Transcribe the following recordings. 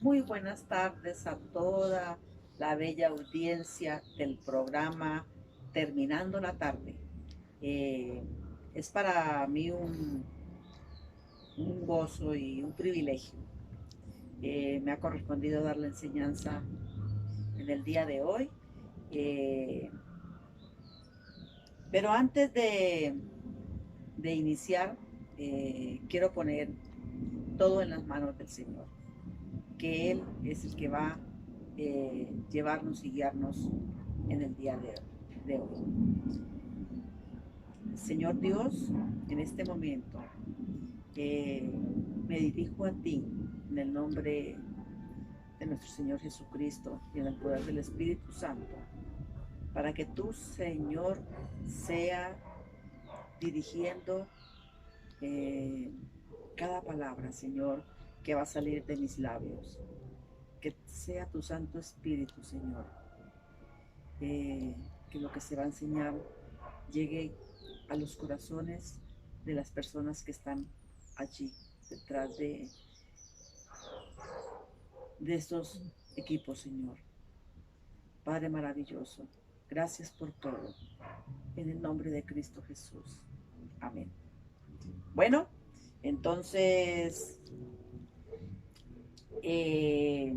Muy buenas tardes a toda la bella audiencia del programa Terminando la Tarde. Eh, es para mí un gozo y un privilegio. Me ha correspondido dar la enseñanza en el día de hoy. Eh, pero antes de iniciar, quiero poner todo en las manos del Señor, que Él es el que va a llevarnos y guiarnos en el día de hoy. Señor Dios, en este momento eh, me dirijo a ti en el nombre de nuestro Señor Jesucristo y en el poder del Espíritu Santo, para que tú, Señor, sea dirigiendo eh, cada palabra, Señor, que va a salir de mis labios. Que sea tu Santo Espíritu, Señor, que lo que se va a enseñar llegue a los corazones de las personas que están allí, detrás de estos equipos, Señor. Padre maravilloso, gracias por todo. En el nombre de Cristo Jesús. Amén. Bueno, entonces, eh,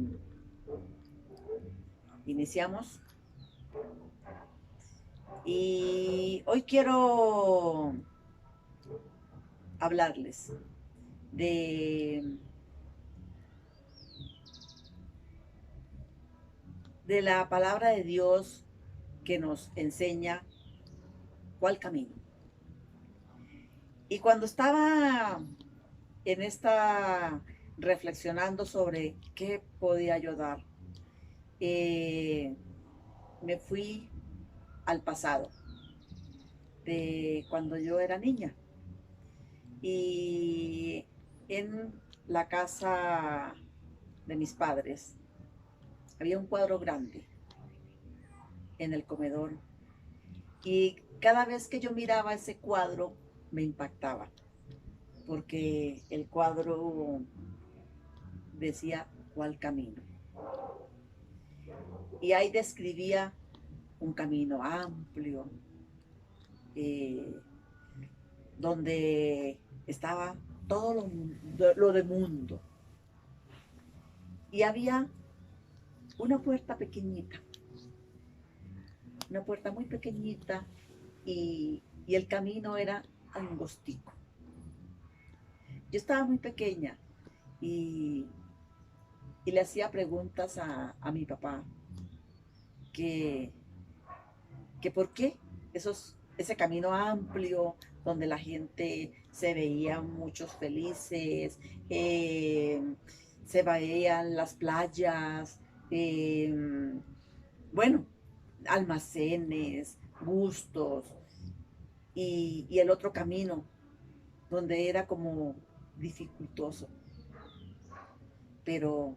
iniciamos. Y hoy quiero hablarles de, de la palabra de Dios que nos enseña cuál camino. Y cuando estaba en esta reflexionando sobre qué podía yo dar, me fui al pasado de cuando yo era niña. Y en la casa de mis padres había un cuadro grande en el comedor y cada vez que yo miraba ese cuadro me impactaba porque el cuadro decía cuál camino y ahí describía un camino amplio eh, donde estaba todo lo de mundo y había una puerta pequeñita, una puerta muy pequeñita y el camino era angostico. Yo estaba muy pequeña y, y le hacía preguntas a mi papá que, que por qué ese camino amplio donde la gente se veía muchos felices, eh, se veían las playas, bueno, almacenes, gustos, y el otro camino donde era como dificultoso, pero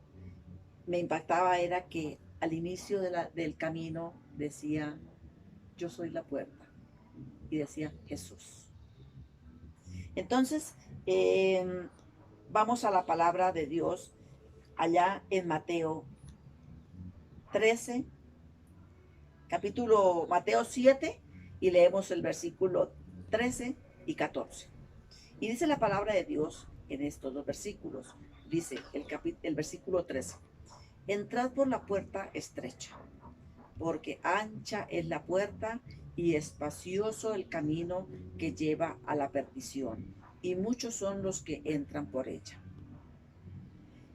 me impactaba era que al inicio del camino decía, yo soy la puerta, y decía Jesús. Entonces, vamos a la palabra de Dios allá en Mateo 13, capítulo Mateo 7, y leemos el versículo 13 y 14. Y dice la palabra de Dios en estos dos versículos. Dice el versículo 13, entrad por la puerta estrecha, porque ancha es la puerta y espacioso el camino que lleva a la perdición, y muchos son los que entran por ella.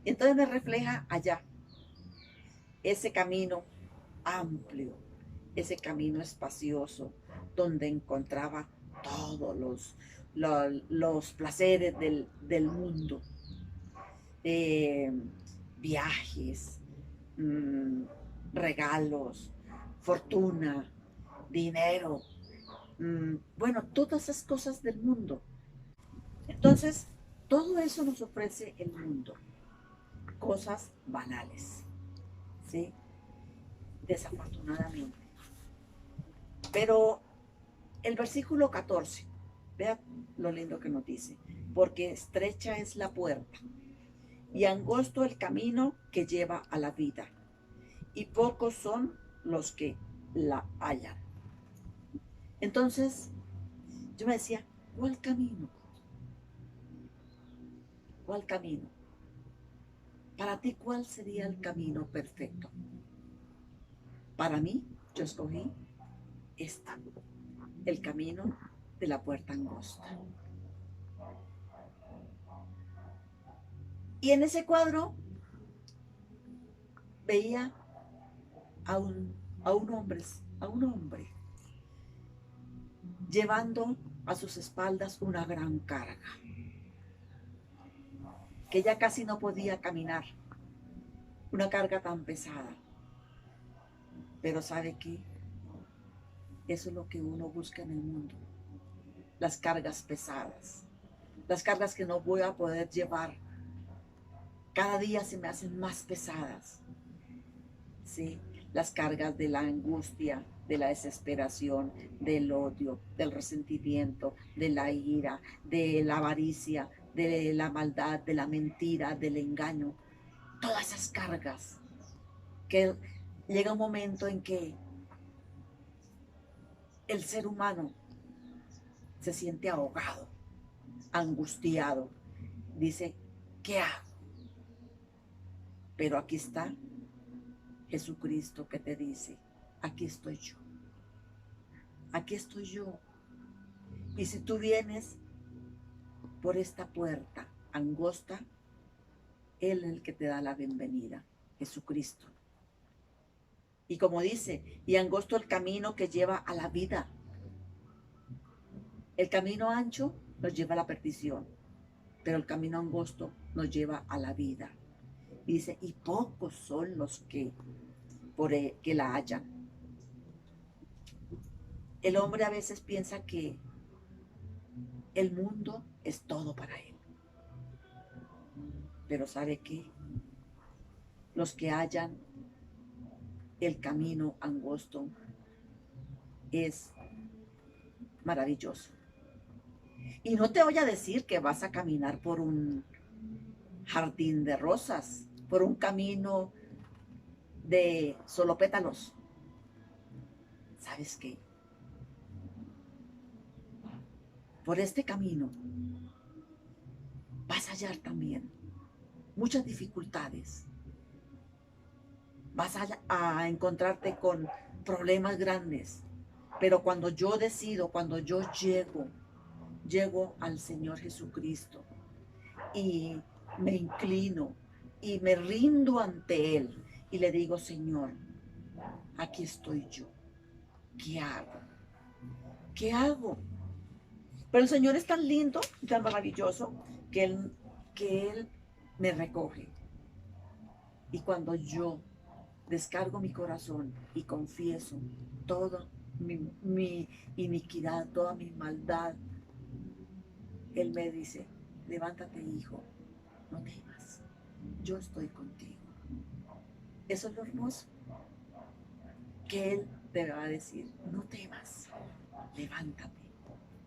Entonces me refleja allá ese camino amplio, ese camino espacioso, donde encontraba todos los placeres del mundo, eh, viajes, mmm, regalos, fortuna, dinero, bueno, todas esas cosas del mundo. Entonces, todo eso nos ofrece el mundo, cosas banales, ¿sí? Desafortunadamente. Pero el versículo 14, vea lo lindo que nos dice, porque estrecha es la puerta y angosto el camino que lleva a la vida, y pocos son los que la hallan. Entonces, yo me decía, ¿cuál camino? ¿Cuál camino? Para ti, ¿cuál sería el camino perfecto? Para mí, yo escogí este, el camino de la puerta angosta. Y en ese cuadro veía a un hombre llevando a sus espaldas una gran carga, que ya casi no podía caminar, una carga tan pesada. Pero ¿sabe qué? Eso es lo que uno busca en el mundo, las cargas pesadas, las cargas que no voy a poder llevar. Cada día se me hacen más pesadas, ¿sí? Las cargas de la angustia, de la desesperación, del odio, del resentimiento, de la ira, de la avaricia, de la maldad, de la mentira, del engaño. Todas esas cargas que llega un momento en que el ser humano se siente ahogado, angustiado. Dice, ¿qué hago? Pero aquí está Jesucristo que te dice, aquí estoy yo. Aquí estoy yo. Y si tú vienes por esta puerta angosta, Él es el que te da la bienvenida, Jesucristo. Y como dice, y angosto el camino que lleva a la vida. El camino ancho nos lleva a la perdición, pero el camino angosto nos lleva a la vida. Y dice, y pocos son los que la hallan. El hombre a veces piensa que el mundo es todo para él. Pero ¿sabe qué? Los que hallan el camino angosto es maravilloso. Y no te voy a decir que vas a caminar por un jardín de rosas, por un camino de solo pétalos. ¿Sabes qué? Por este camino vas a hallar también muchas dificultades. Vas a encontrarte con problemas grandes. Pero cuando yo decido, cuando yo llego al Señor Jesucristo y me inclino y me rindo ante Él y le digo, Señor, aquí estoy yo. ¿Qué hago? ¿Qué hago? Pero el Señor es tan lindo, tan maravilloso, que Él me recoge. Y cuando yo descargo mi corazón y confieso toda mi iniquidad, toda mi maldad, Él me dice, levántate, hijo, no temas, yo estoy contigo. Eso es lo hermoso, que Él te va a decir, no temas, levántate,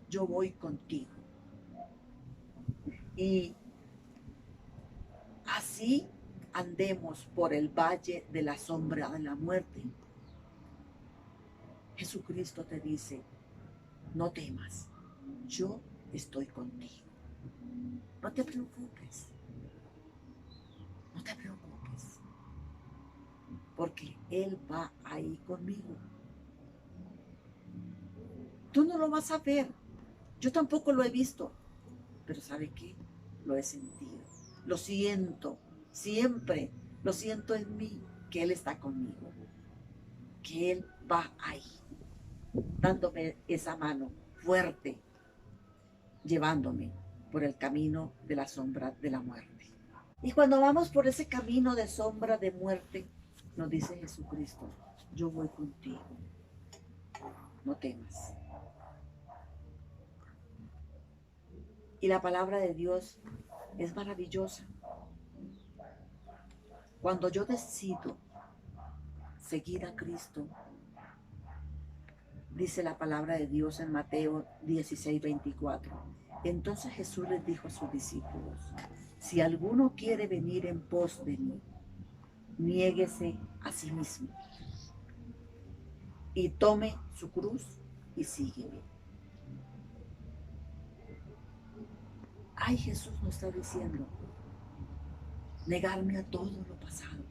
yo voy contigo. Y así andemos por el valle de la sombra de la muerte, Jesucristo te dice, no temas, yo estoy contigo. No te preocupes, no te preocupes, porque Él va ahí conmigo. Tú no lo vas a ver, yo tampoco lo he visto, pero ¿sabe qué? Lo he sentido, lo siento, siempre lo siento en mí, que Él está conmigo, que Él va ahí, dándome esa mano fuerte, llevándome por el camino de la sombra de la muerte. Y cuando vamos por ese camino de sombra de muerte, nos dice Jesucristo, yo voy contigo, no temas. Y la palabra de Dios es maravillosa. Cuando yo decido seguir a Cristo, dice la palabra de Dios en Mateo 16:24. Entonces Jesús les dijo a sus discípulos, si alguno quiere venir en pos de mí, niéguese a sí mismo y tome su cruz y sígueme. Ay, Jesús nos está diciendo, negarme a todo lo pasado,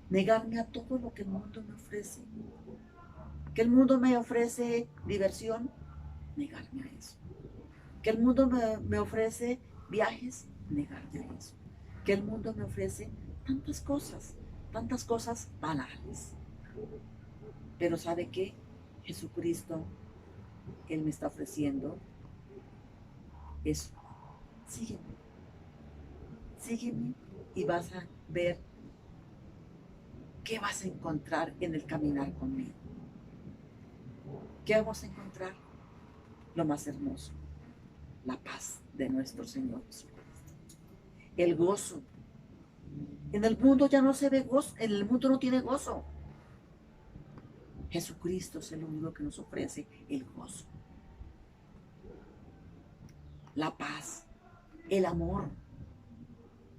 negarme a todo lo que el mundo me ofrece. Que el mundo me ofrece diversión, negarme a eso. Que el mundo me ofrece viajes, negarme a eso. Que el mundo me ofrece tantas cosas banales. Pero ¿sabe qué? Jesucristo, Él me está ofreciendo eso. Sígueme, sígueme y vas a ver qué vas a encontrar en el caminar conmigo. ¿Qué vamos a encontrar? Lo más hermoso, la paz de nuestro Señor Jesucristo. El gozo. En el mundo ya no se ve gozo, en el mundo no tiene gozo. Jesucristo es el único que nos ofrece el gozo, la paz, el amor.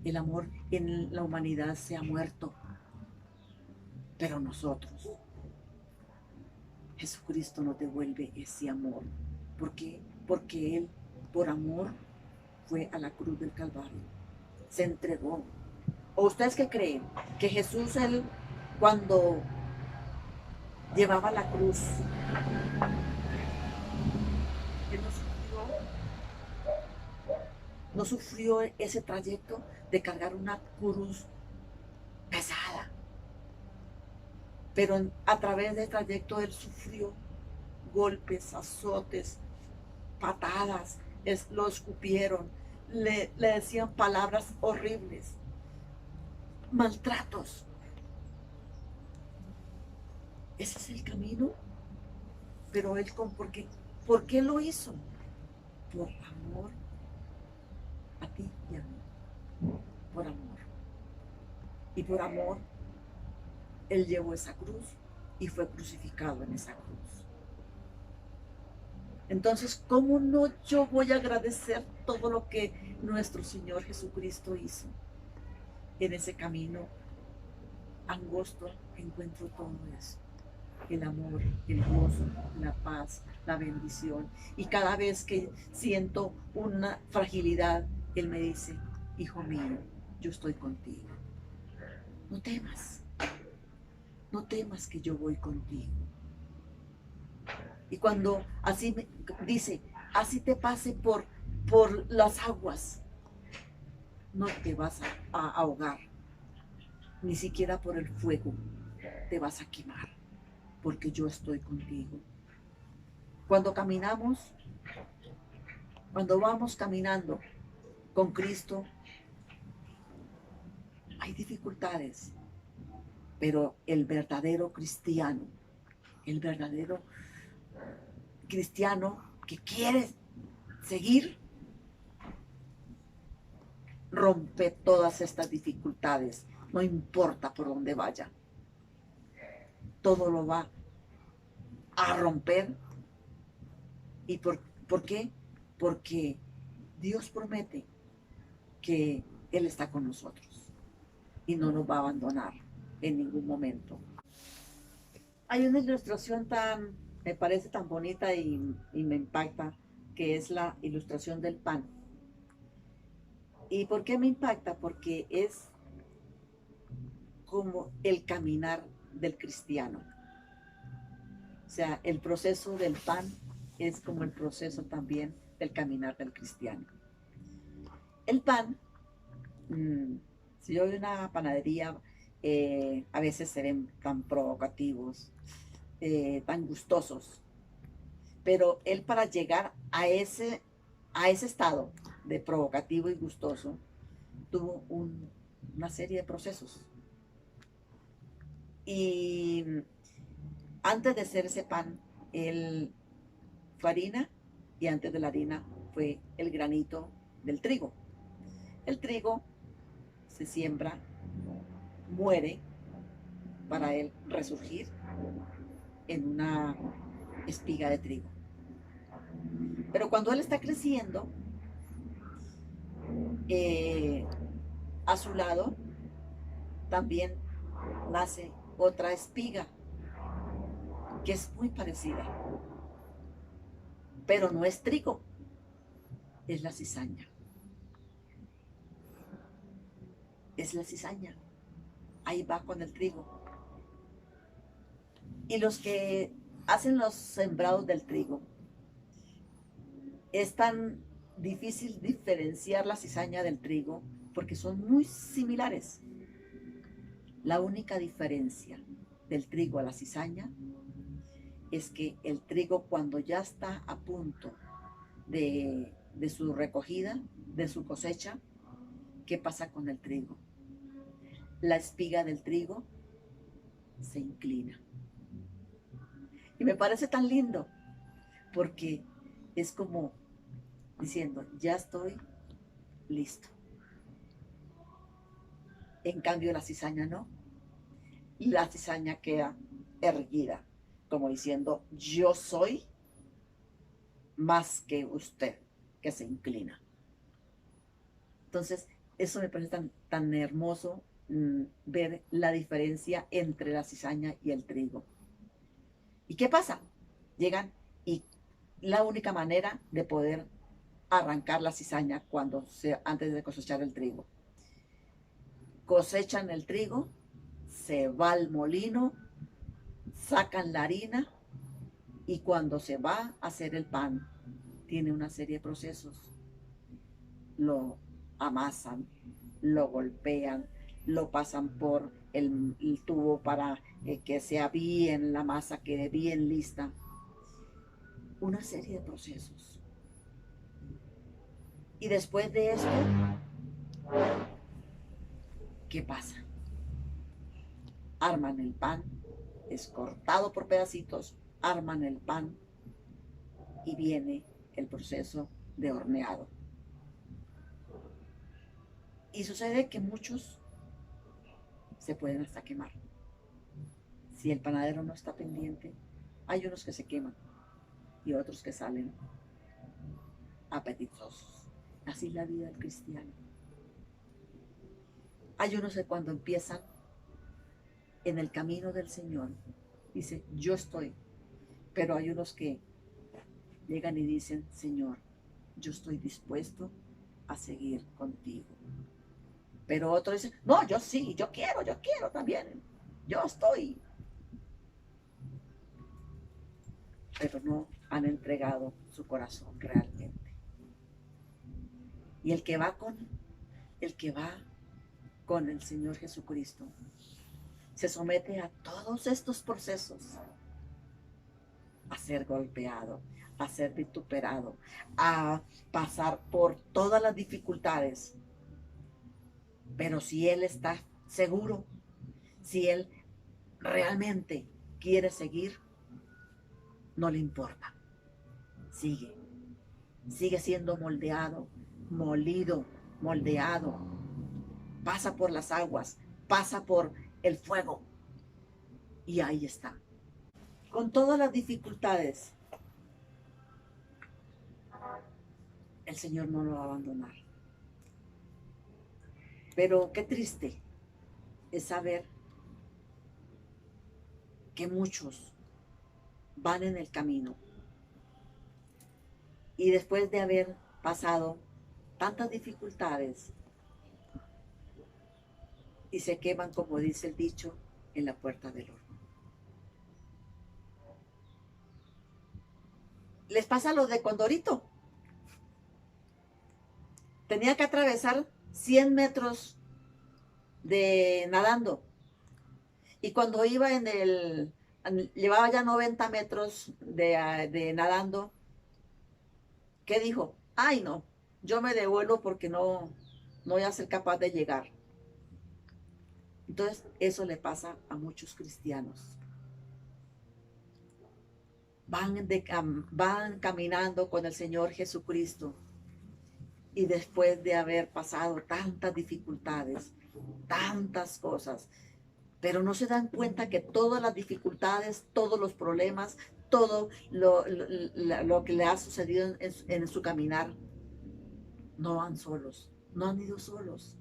El amor en la humanidad se ha muerto, pero nosotros, Jesucristo nos devuelve ese amor. ¿Por qué? Porque Él, por amor, fue a la cruz del Calvario, se entregó. ¿O ustedes qué creen? Que Jesús, Él, cuando llevaba la cruz, Él no sufrió ese trayecto de cargar una cruz pesada, pero a través del trayecto Él sufrió golpes, azotes, patadas, lo escupieron, le decían palabras horribles, maltratos. Ese es el camino, pero Él, ¿por qué lo hizo? Por amor a ti y a mí, por amor. Y por amor, Él llevó esa cruz y fue crucificado en esa cruz. Entonces, ¿cómo no yo voy a agradecer todo lo que nuestro Señor Jesucristo hizo? En ese camino angosto encuentro todo eso. El amor, el gozo, la paz, la bendición. Y cada vez que siento una fragilidad, Él me dice, hijo mío, yo estoy contigo. No temas, no temas que yo voy contigo. Y cuando así me dice, así te pase por las aguas, no te vas a ahogar, ni siquiera por el fuego te vas a quemar, porque yo estoy contigo. Cuando caminamos, cuando vamos caminando con Cristo, hay dificultades, pero el verdadero cristiano que quiere seguir, rompe todas estas dificultades, no importa por dónde vaya. Todo lo va a romper. ¿Y por qué? Porque Dios promete que Él está con nosotros y no nos va a abandonar en ningún momento. Hay una ilustración me parece tan bonita y me impacta, que es la ilustración del pan. ¿Y por qué me impacta? Porque es como el caminar del cristiano. O sea, el proceso del pan es como el proceso también del caminar del cristiano. El pan, si yo voy a una panadería, a veces se ven tan provocativos, tan gustosos, pero él, para llegar a ese estado de provocativo y gustoso, tuvo una serie de procesos. Y antes de hacer ese pan, él fue harina, y antes de la harina fue el granito del trigo. El trigo se siembra, muere, para él resurgir en una espiga de trigo. Pero cuando él está creciendo, a su lado también nace otra espiga que es muy parecida, pero no es trigo, es la cizaña. Es la cizaña. Ahí va con el trigo. Y los que hacen los sembrados del trigo, es tan difícil diferenciar la cizaña del trigo porque son muy similares. La única diferencia del trigo a la cizaña es que el trigo, cuando ya está a punto de su recogida, de su cosecha, ¿qué pasa con el trigo? La espiga del trigo se inclina. Y me parece tan lindo porque es como diciendo, ya estoy listo. En cambio, la cizaña no. La cizaña queda erguida, como diciendo, yo soy más que usted, que se inclina. Entonces, eso me parece tan hermoso, ver la diferencia entre la cizaña y el trigo. ¿Y qué pasa? Llegan y la única manera de poder arrancar la cizaña antes de cosechar el trigo. Cosechan el trigo, se va al molino, sacan la harina y cuando se va a hacer el pan, tiene una serie de procesos. Lo amasan, lo golpean, lo pasan por el tubo para que sea bien, la masa quede bien lista. Una serie de procesos. Y después de esto, ¿qué pasa? Arman el pan, es cortado por pedacitos, arman el pan y viene el proceso de horneado. Y sucede que muchos se pueden hasta quemar. Si el panadero no está pendiente, hay unos que se queman y otros que salen apetitosos. Así es la vida del cristiano. Hay unos que cuando empiezan en el camino del Señor, dice, yo estoy. Pero hay unos que llegan y dicen, Señor, yo estoy dispuesto a seguir contigo. Pero otros dicen, no, yo sí, yo quiero también, yo estoy. Pero no han entregado su corazón realmente. Y el que va con el Señor Jesucristo se somete a todos estos procesos, a ser golpeado, a ser vituperado, a pasar por todas las dificultades. Pero si él está seguro, si él realmente quiere seguir, no le importa. Sigue siendo moldeado, molido, moldeado. Pasa por las aguas, pasa por el fuego. Y ahí está. Con todas las dificultades, el Señor no lo va a abandonar. Pero qué triste es saber que muchos van en el camino y después de haber pasado tantas dificultades y se queman, como dice el dicho, en la puerta del horno. Les pasa lo de Condorito. Tenía que atravesar 100 metros de nadando. Y cuando iba llevaba ya 90 metros de nadando, ¿qué dijo? Ay, no, yo me devuelvo porque no voy a ser capaz de llegar. Entonces, eso le pasa a muchos cristianos. Van caminando con el Señor Jesucristo y después de haber pasado tantas dificultades, tantas cosas, pero no se dan cuenta que todas las dificultades, todos los problemas, todo lo que le ha sucedido en su caminar, no van solos, no han ido solos.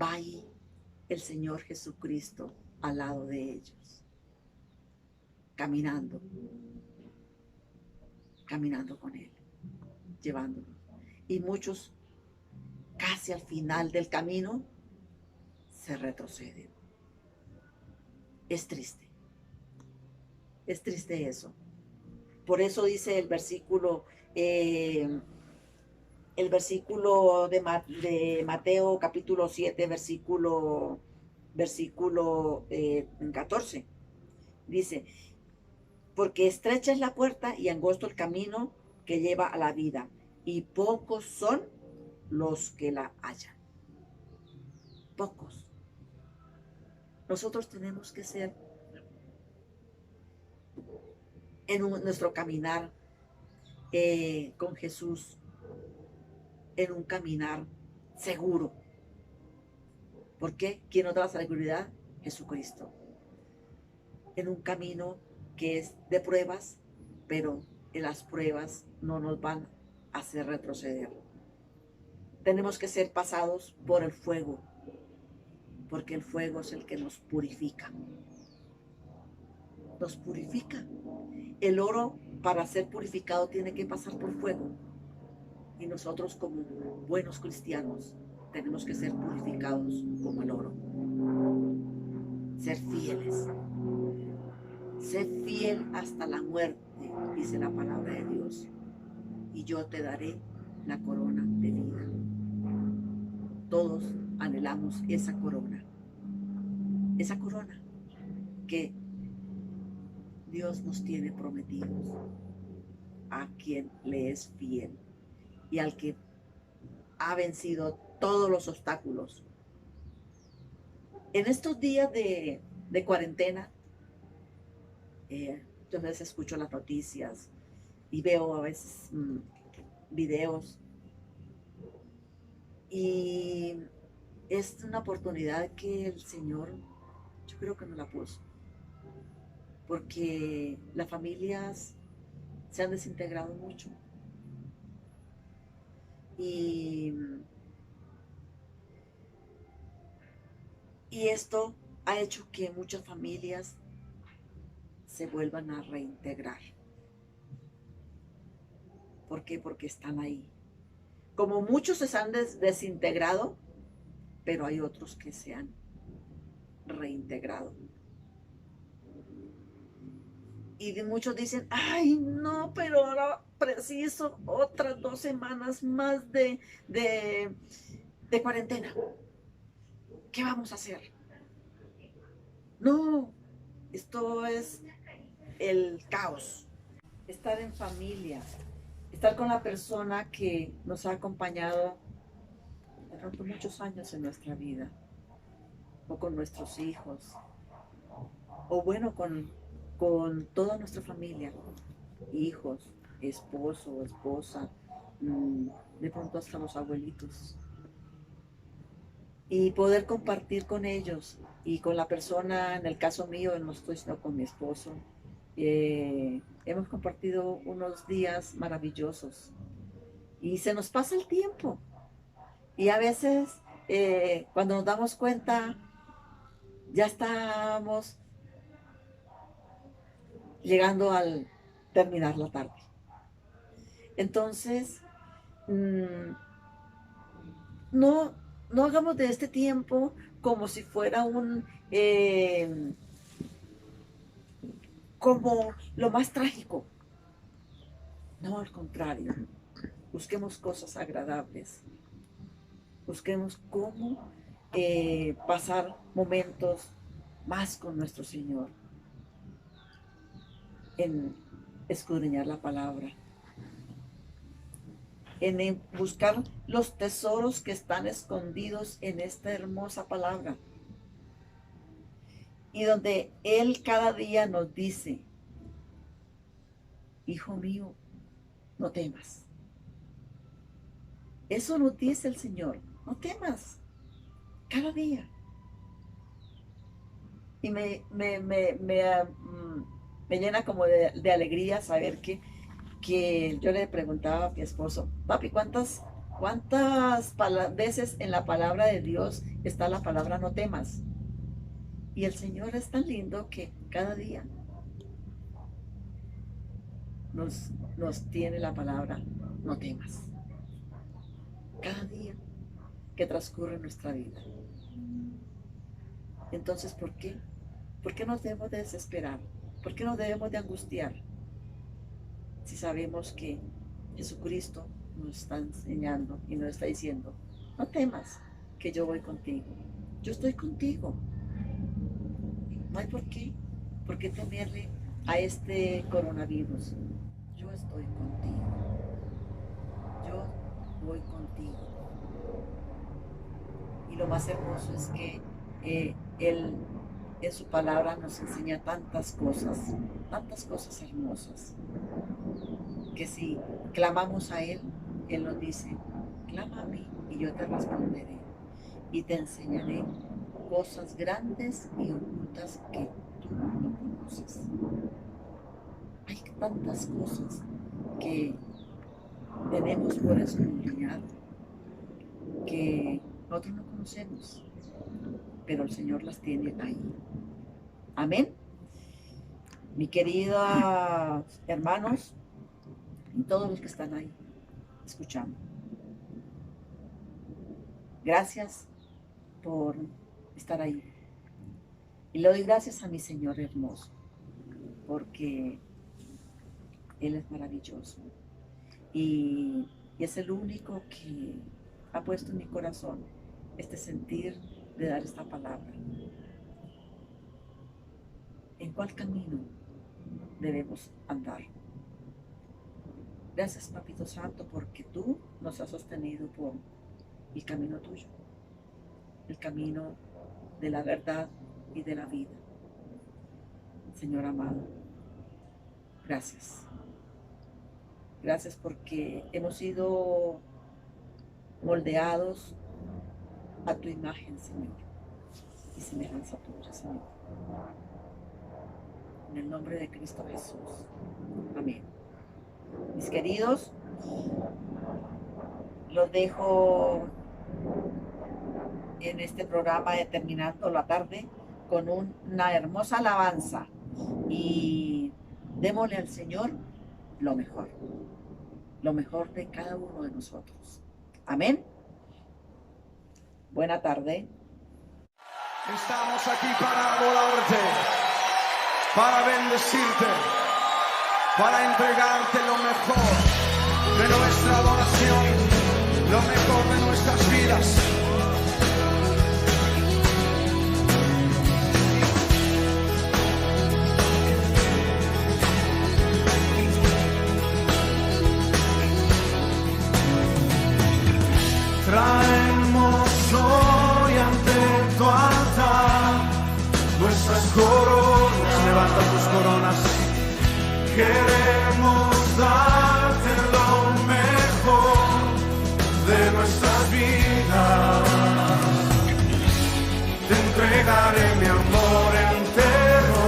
va ahí el Señor Jesucristo al lado de ellos, caminando con Él, llevándolos. Y muchos casi al final del camino se retroceden. Es triste eso. Por eso dice el versículo de Mateo capítulo 7, versículo 14. Dice, porque estrecha es la puerta y angosto el camino que lleva a la vida, y pocos son los que la hallan. Pocos. Nosotros tenemos que ser nuestro caminar con Jesús, en un caminar seguro. ¿Por qué? ¿Quién nos da la seguridad? Jesucristo. En un camino que es de pruebas, pero en las pruebas no nos van a hacer retroceder. Tenemos que ser pasados por el fuego, porque el fuego es el que nos purifica. Nos purifica. El oro, para ser purificado, tiene que pasar por fuego. Y nosotros, como buenos cristianos, tenemos que ser purificados como el oro. Ser fieles. Sé fiel hasta la muerte, dice la palabra de Dios, y yo te daré la corona de vida. Todos anhelamos esa corona que Dios nos tiene prometidos a quien le es fiel y al que ha vencido todos los obstáculos. En estos días de cuarentena, yo a veces escucho las noticias y veo a veces videos, y es una oportunidad que el Señor, yo creo que nos la puso, porque las familias se han desintegrado mucho y esto ha hecho que muchas familias se vuelvan a reintegrar. ¿Por qué? Porque están ahí. Como muchos se han desintegrado, pero hay otros que se han reintegrado. Y muchos dicen, ay, no, pero ahora preciso otras 2 semanas más de cuarentena. ¿Qué vamos a hacer? No, esto es el caos. Estar en familia, estar con la persona que nos ha acompañado durante muchos años en nuestra vida, o con nuestros hijos, o bueno, con toda nuestra familia, hijos, esposo, esposa, de pronto hasta los abuelitos. Y poder compartir con ellos y con la persona, en el caso mío, no estoy sino con mi esposo, hemos compartido unos días maravillosos y se nos pasa el tiempo. Y a veces, cuando nos damos cuenta, ya estamos llegando al terminar la tarde. Entonces, no hagamos de este tiempo como si fuera como lo más trágico. No, al contrario. Busquemos cosas agradables. Busquemos cómo pasar momentos más con nuestro Señor, en escudriñar la palabra, en buscar los tesoros que están escondidos en esta hermosa palabra, y donde Él cada día nos dice, hijo mío, no temas. Eso nos dice el Señor, no temas, cada día. Y me llena como de alegría saber que yo le preguntaba a mi esposo, papi, ¿cuántas ¿Cuántas veces en la palabra de Dios está la palabra no temas? Y el Señor es tan lindo que cada día nos tiene la palabra no temas. Cada día que transcurre en nuestra vida. Entonces, ¿por qué? ¿Por qué nos debemos de desesperar? ¿Por qué nos debemos de angustiar? Si sabemos que Jesucristo nos está enseñando y nos está diciendo, no temas, que yo voy contigo. Yo estoy contigo. No hay por qué temerle a este coronavirus. Yo estoy contigo. Yo voy contigo. Y lo más hermoso es que Él en su palabra nos enseña tantas cosas hermosas, que si clamamos a Él, Él nos dice, clama a mí y yo te responderé y te enseñaré cosas grandes y ocultas que tú no conoces. Hay tantas cosas que tenemos por escudriñar que nosotros no conocemos, pero el Señor las tiene ahí. Amén. Mi querida hermanos y todos los que están ahí escuchando, gracias por estar ahí. Y le doy gracias a mi Señor hermoso, porque Él es maravilloso y es el único que ha puesto en mi corazón este sentir de dar esta palabra. ¿En cuál camino debemos andar? Gracias, Papito Santo, porque tú nos has sostenido por el camino tuyo, el camino de la verdad y de la vida. Señor amado, gracias. Gracias porque hemos sido moldeados a tu imagen, Señor, y semejanza tuya, Señor. En el nombre de Cristo Jesús. Amén. Mis queridos, los dejo en este programa de Terminando la Tarde con una hermosa alabanza y démosle al Señor lo mejor de cada uno de nosotros. Amén. Buena tarde. Estamos aquí para adorarte, para bendecirte, para entregarte lo mejor de nuestra adoración, lo mejor de nuestras vidas. Traemos hoy ante tu altar nuestras coronas, levanta tus coronas. Queremos darte lo mejor de nuestras vidas. Te entregaré mi amor entero,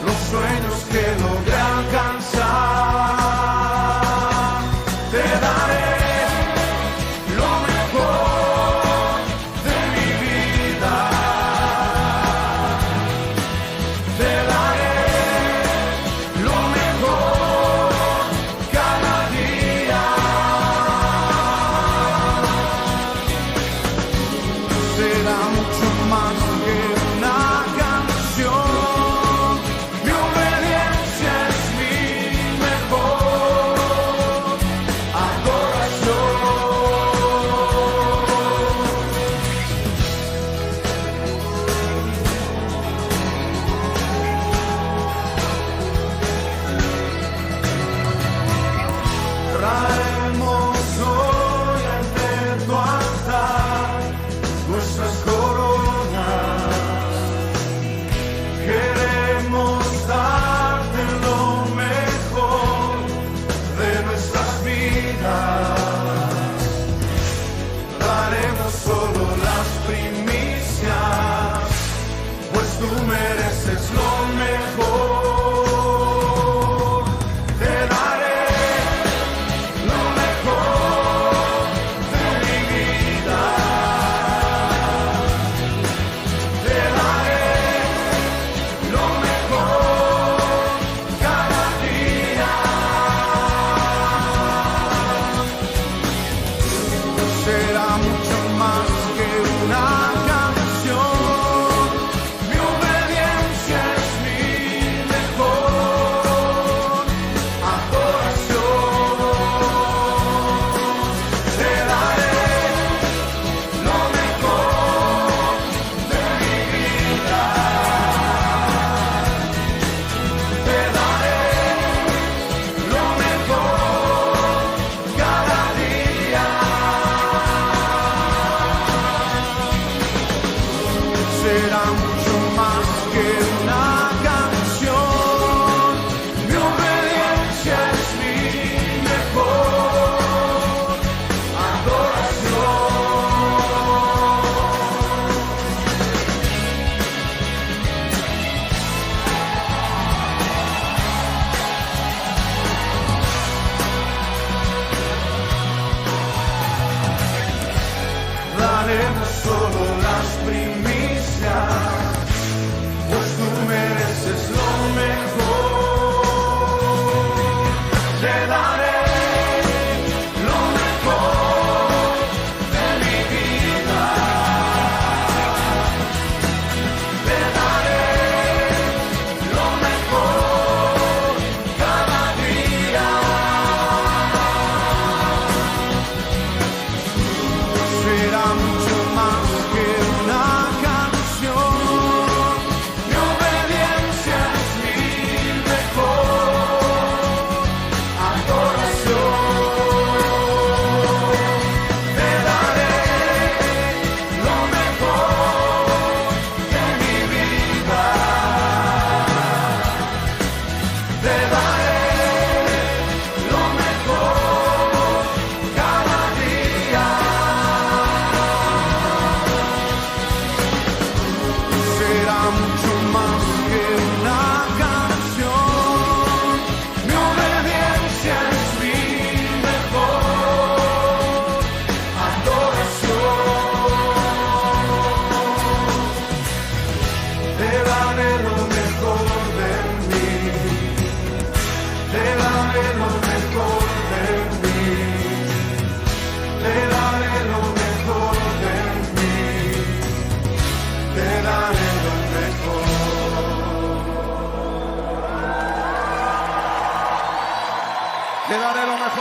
los sueños que logré alcanzar. Te daré lo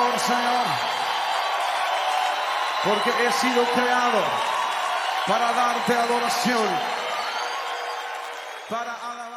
Señor, Señor. Porque he sido creado para darte adoración, para alabar.